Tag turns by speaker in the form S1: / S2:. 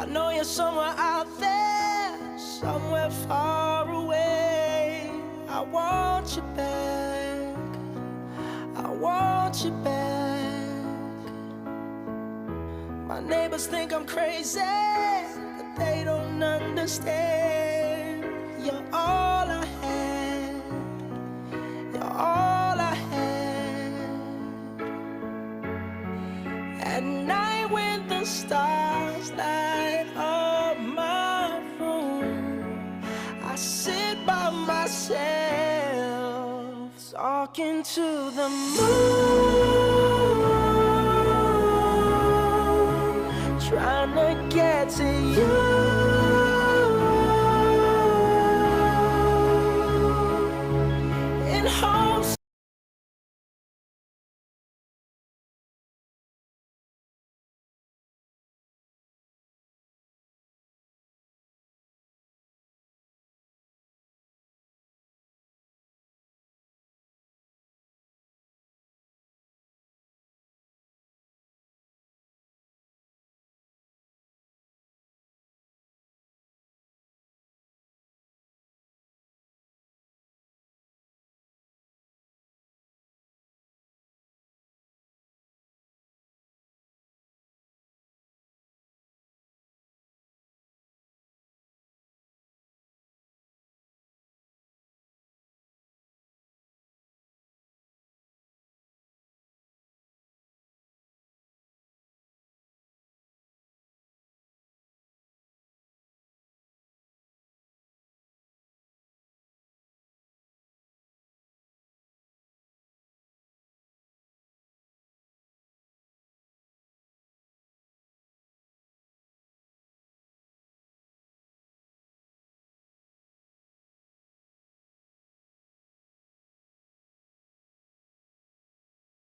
S1: know you're somewhere out there, somewhere far away. I want you back, I want you back. My neighbors think I'm crazy, but they don't understand. You're all I had, you're all I had. At night when the stars light up my room, I sit by myself, talking to the moon, trying to get to you.